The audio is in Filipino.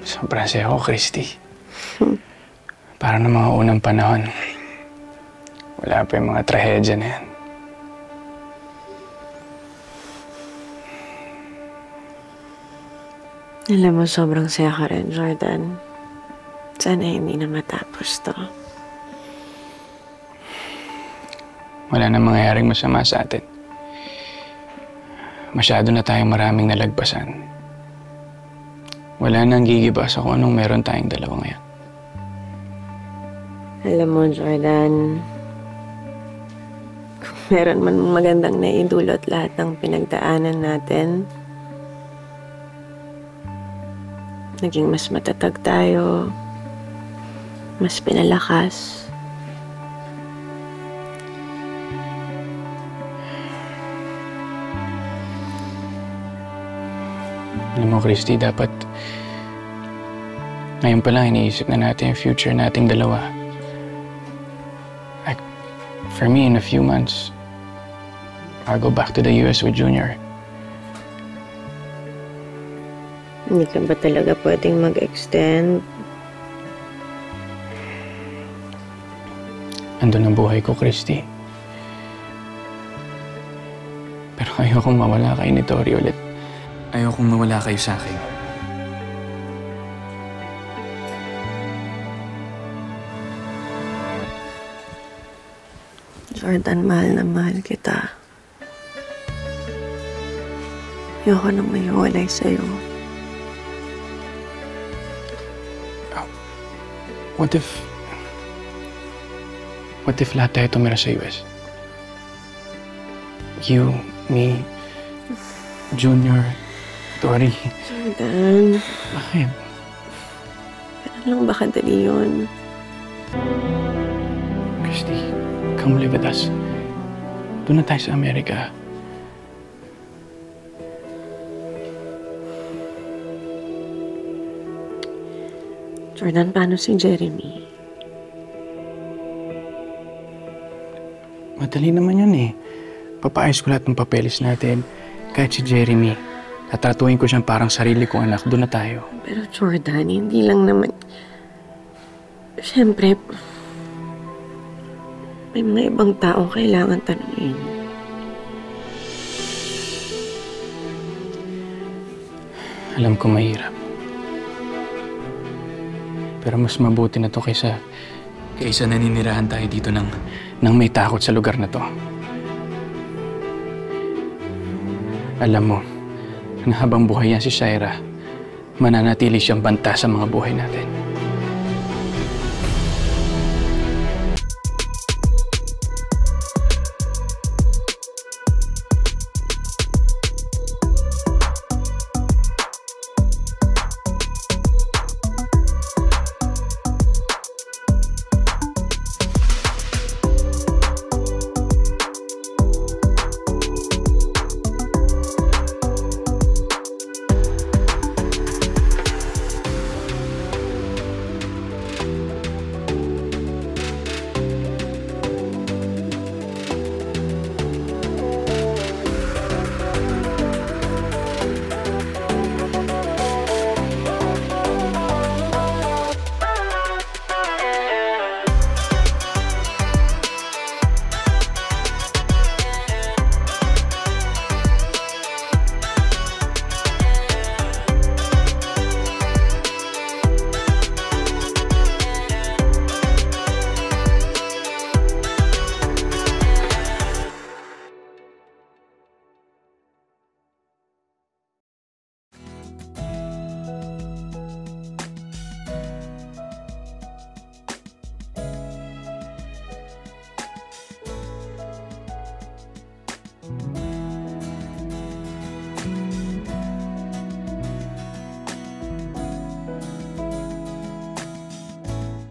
Sobrang saya ko, Christy. Parang ng mga unang panahon. Wala pa yung mga trahedya na yan. Alam mo, sobrang saya ka rin, Jordan. Sana hindi na matapos to. Wala na mangyayaring masama sa atin. Masyado na tayong maraming nalagpasan. Wala nang gigiba sa kung anong meron tayong dalawa ngayon. Alam mo, Jordan, kung meron man magandang naidulot lahat ng pinagdaanan natin, naging mas matatag tayo, mas pinalakas. Alam mo, Christy, dapat ngayon pa lang iniisip na natin yung future nating dalawa. Like, for me, in a few months, I'll go back to the US with Junior. Hindi ka ba talaga pwedeng mag-extend? Andun ang buhay ko, Christy. Pero ayokong mawala kay ni Tori ulit. Ayokong mawala kayo sa akin. Jordan, mahal na mahal kita. Ayoko na maiwalay sa'yo. What if lahat tayo tumira sa US? You, me, Junior, Tori. Jordan. Bakit? Ganun lang ba kadali yun? Christy, come live with us. Doon na tayo sa Amerika. Jordan, paano si Jeremy? Madali naman yun eh. Papaayos ko lahat ng papeles natin. Kahit si Jeremy, tatratuhin ko siyang parang sarili kong anak. Doon na tayo. Pero Jordan, hindi lang naman... Siyempre, may mga ibang taong kailangan tanungin. Alam ko mahirap. Pero mas mabuti na to kaysa naninirahan tayo dito ng may takot sa lugar na to. Alam mo, na habang buhay yan si Shaira, mananatili siyang banta sa mga buhay natin.